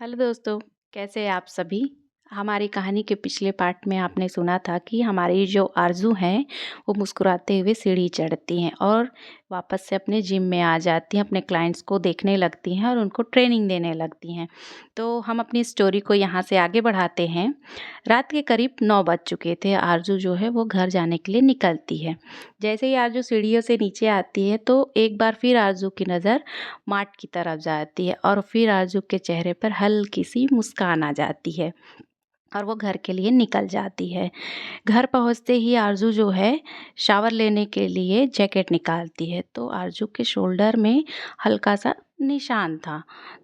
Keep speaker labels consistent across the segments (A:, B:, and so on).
A: Hello दोस्तों, कैसे हैं आप सभी। हमारी कहानी के पिछले पार्ट में आपने सुना था कि हमारी जो आरज़ू हैं वो मुस्कुराते हुए सीढ़ी चढ़ती हैं और वापस से अपने जिम में आ जाती हैं, अपने क्लाइंट्स को देखने लगती हैं और उनको ट्रेनिंग देने लगती हैं। तो हम अपनी स्टोरी को यहाँ से आगे बढ़ाते हैं। रात के करीब 9 बज चुके थे। आरज़ू जो है वो घर जाने के लिए निकलती है। जैसे ही आरज़ू सीढ़ियों से नीचे आती है तो एक बार फिर आरज़ू की नज़र मार्ट की तरफ जाती है और फिर आरज़ू के चेहरे पर हल्की सी मुस्कान आ जाती है और वो घर के लिए निकल जाती है। घर पहुंचते ही आरज़ू जो है शावर लेने के लिए जैकेट निकालती है तो आरज़ू के शोल्डर में हल्का सा निशान था।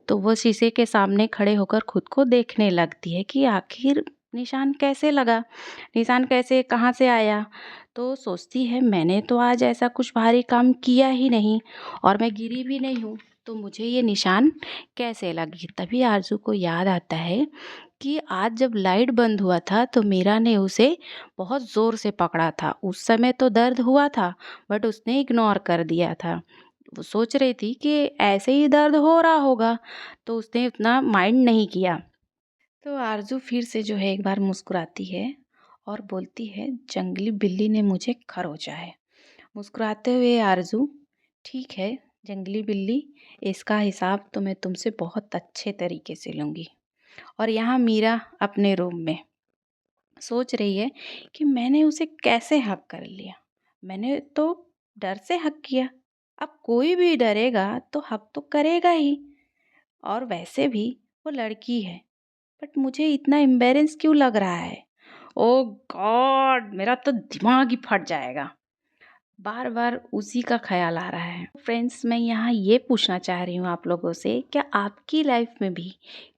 A: तो वो शीशे के सामने खड़े होकर खुद को देखने लगती है कि आखिर निशान कैसे लगा, निशान कैसे कहाँ से आया। तो सोचती है मैंने तो आज ऐसा कुछ भारी काम किया ही नहीं और मैं गिरी भी नहीं हूँ, तो मुझे ये निशान कैसे लगी। तभी आरज़ू को याद आता है कि आज जब लाइट बंद हुआ था तो मीरा ने उसे बहुत ज़ोर से पकड़ा था। उस समय तो दर्द हुआ था बट उसने इग्नोर कर दिया था। वो सोच रही थी कि ऐसे ही दर्द हो रहा होगा, तो उसने उतना माइंड नहीं किया। तो आरज़ू फिर से जो है एक बार मुस्कुराती है और बोलती है जंगली बिल्ली ने मुझे खरोचा है। मुस्कुराते हुए आरज़ू, ठीक है जंगली बिल्ली, इसका हिसाब तो मैं तुमसे बहुत अच्छे तरीके से लूँगी। और यहाँ मीरा अपने रूम में सोच रही है कि मैंने उसे कैसे हक कर लिया। मैंने तो डर से हक किया, अब कोई भी डरेगा तो हक तो करेगा ही। और वैसे भी वो लड़की है, बट मुझे इतना एम्बेरेंस क्यों लग रहा है। ओ गॉड, मेरा तो दिमाग ही फट जाएगा। बार बार उसी का ख्याल आ रहा है। फ्रेंड्स, मैं यहाँ ये पूछना चाह रही हूँ आप लोगों से, क्या आपकी लाइफ में भी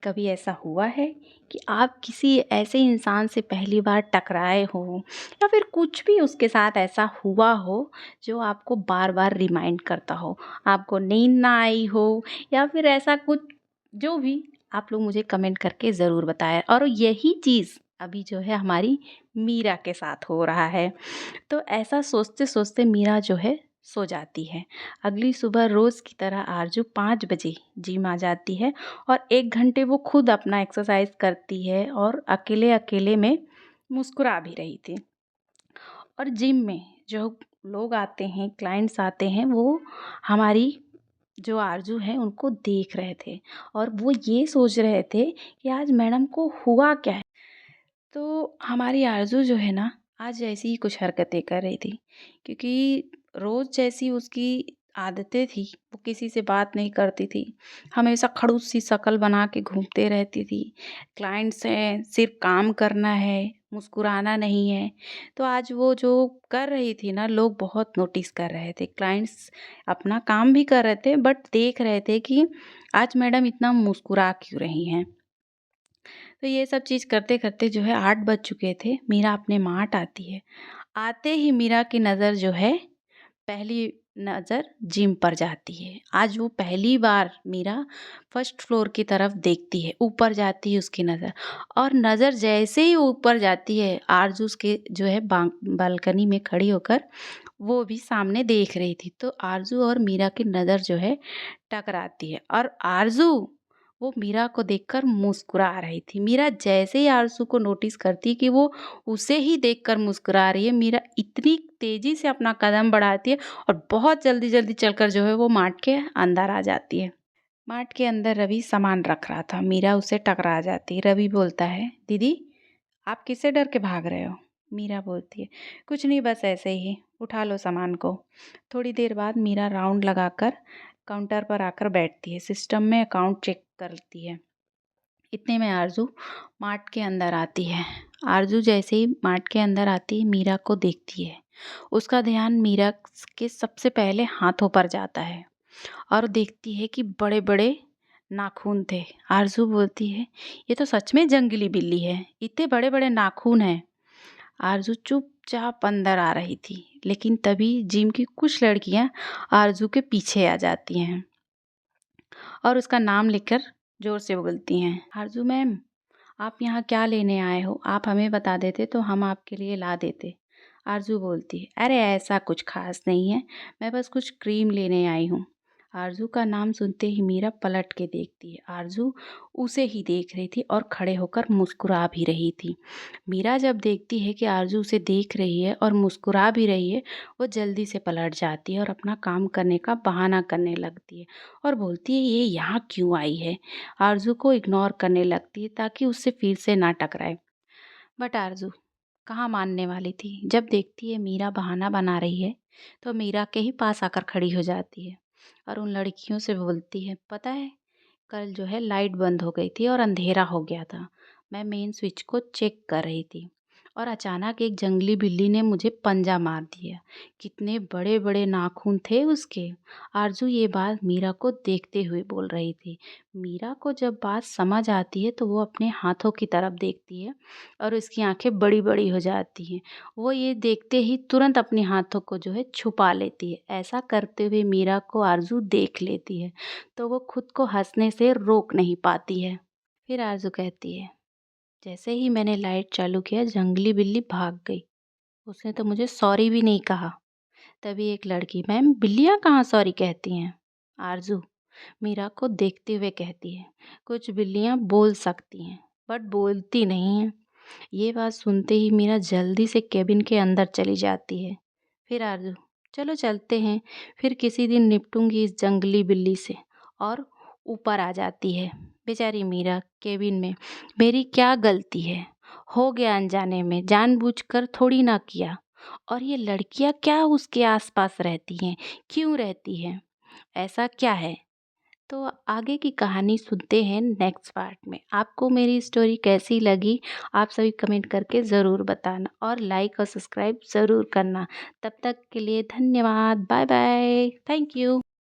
A: कभी ऐसा हुआ है कि आप किसी ऐसे इंसान से पहली बार टकराए हो या फिर कुछ भी उसके साथ ऐसा हुआ हो जो आपको बार बार रिमाइंड करता हो, आपको नींद ना आई हो या फिर ऐसा कुछ, जो भी, आप लोग मुझे कमेंट करके ज़रूर बताएं। और यही चीज़ अभी जो है हमारी मीरा के साथ हो रहा है। तो ऐसा सोचते सोचते मीरा जो है सो जाती है। अगली सुबह रोज़ की तरह आरजू 5 बजे जिम आ जाती है और 1 घंटे वो खुद अपना एक्सरसाइज करती है और अकेले अकेले में मुस्कुरा भी रही थी। और जिम में जो लोग आते हैं, क्लाइंट्स आते हैं, वो हमारी जो आरजू है उनको देख रहे थे और वो ये सोच रहे थे कि आज मैडम को हुआ क्या है। तो हमारी आरज़ू जो है ना, आज ऐसी ही कुछ हरकतें कर रही थी, क्योंकि रोज़ जैसी उसकी आदतें थी, वो किसी से बात नहीं करती थी, हमेशा खड़ूस सी शक्ल बना के घूमते रहती थी। क्लाइंट्स हैं, सिर्फ काम करना है, मुस्कुराना नहीं है। तो आज वो जो कर रही थी ना, लोग बहुत नोटिस कर रहे थे। क्लाइंट्स अपना काम भी कर रहे थे बट देख रहे थे कि आज मैडम इतना मुस्कुरा क्यों रही हैं। तो ये सब चीज़ करते-करते जो है 8 बज चुके थे। मीरा अपने मार्ट आती है। आते ही मीरा की नज़र जो है, पहली नज़र जिम पर जाती है। आज वो पहली बार मीरा फर्स्ट फ्लोर की तरफ देखती है। ऊपर जाती है उसकी नज़र और नज़र जैसे ही ऊपर जाती है, आरज़ू उसके जो है बालकनी में खड़ी होकर वो भी सामने देख रही थी। तो आरज़ू और मीरा की नज़र जो है टकराती है और आरज़ू वो मीरा को देखकर मुस्कुरा रही थी। मीरा जैसे ही आरज़ू को नोटिस करती कि वो उसे ही देखकर मुस्कुरा रही है, मीरा इतनी तेज़ी से अपना कदम बढ़ाती है और बहुत जल्दी-जल्दी चलकर जो है वो मार्ट के अंदर आ जाती है। मार्ट के अंदर रवि सामान रख रहा था, मीरा उससे टकरा जाती है। रवि बोलता है, दीदी आप किससे डर के भाग रहे हो? मीरा बोलती है, कुछ नहीं, बस ऐसे ही, उठा लो सामान को। थोड़ी देर बाद मीरा राउंड लगाकर काउंटर पर आकर बैठती है, सिस्टम में अकाउंट चेक करती है। इतने में आरजू मार्ट के अंदर आती है। आरजू जैसे ही मार्ट के अंदर आती है, मीरा को देखती है। उसका ध्यान मीरा के सबसे पहले हाथों पर जाता है और देखती है कि बड़े बड़े नाखून थे। आरजू बोलती है, ये तो सच में जंगली बिल्ली है, इतने बड़े बड़े नाखून हैं। आरजू चुपचाप अंदर आ रही थी, लेकिन तभी जिम की कुछ लड़कियां आरजू के पीछे आ जाती हैं और उसका नाम लेकर जोर से बोलती हैं, आरजू मैम, आप यहाँ क्या लेने आए हो? आप हमें बता देते तो हम आपके लिए ला देते। आरजू बोलती है, अरे ऐसा कुछ खास नहीं है, मैं बस कुछ क्रीम लेने आई हूँ। आरज़ू का नाम सुनते ही मीरा पलट के देखती है। आरज़ू उसे ही देख रही थी और खड़े होकर मुस्कुरा भी रही थी। मीरा जब देखती है कि आरज़ू उसे देख रही है और मुस्कुरा भी रही है, वो जल्दी से पलट जाती है और अपना काम करने का बहाना करने लगती है और बोलती है ये यहाँ क्यों आई है। आरज़ू को इग्नोर करने लगती है ताकि उससे फिर से ना टकराए। बट आरज़ू कहाँ मानने वाली थी। जब देखती है मीरा बहाना बना रही है, तो मीरा के ही पास आकर खड़ी हो जाती है और उन लड़कियों से बोलती है, पता है कल जो है लाइट बंद हो गई थी और अंधेरा हो गया था। मैं मेन स्विच को चेक कर रही थी और अचानक एक जंगली बिल्ली ने मुझे पंजा मार दिया। कितने बड़े बड़े नाखून थे उसके। आरजू ये बात मीरा को देखते हुए बोल रही थी। मीरा को जब बात समझ आती है तो वो अपने हाथों की तरफ देखती है और उसकी आंखें बड़ी बड़ी हो जाती हैं। वो ये देखते ही तुरंत अपने हाथों को जो है छुपा लेती है। ऐसा करते हुए मीरा को आरजू देख लेती है तो वो खुद को हंसने से रोक नहीं पाती है। फिर आरजू कहती है, जैसे ही मैंने लाइट चालू किया जंगली बिल्ली भाग गई। उसने तो मुझे सॉरी भी नहीं कहा। तभी एक लड़की, मैम बिल्लियाँ कहाँ सॉरी कहती हैं। आरजू मीरा को देखते हुए कहती है, कुछ बिल्लियाँ बोल सकती हैं बट बोलती नहीं हैं। ये बात सुनते ही मीरा जल्दी से केबिन के अंदर चली जाती है। फिर आरजू, चलो चलते हैं, फिर किसी दिन निपटूंगी इस जंगली बिल्ली से, और ऊपर आ जाती है। बेचारी मीरा केबिन में, मेरी क्या गलती है, हो गया अनजाने में, जानबूझकर थोड़ी ना किया। और ये लड़कियां क्या उसके आसपास रहती हैं, क्यों रहती हैं, ऐसा क्या है। तो आगे की कहानी सुनते हैं नेक्स्ट पार्ट में। आपको मेरी स्टोरी कैसी लगी आप सभी कमेंट करके ज़रूर बताना और लाइक और सब्सक्राइब ज़रूर करना। तब तक के लिए धन्यवाद। Bye bye. Thank you.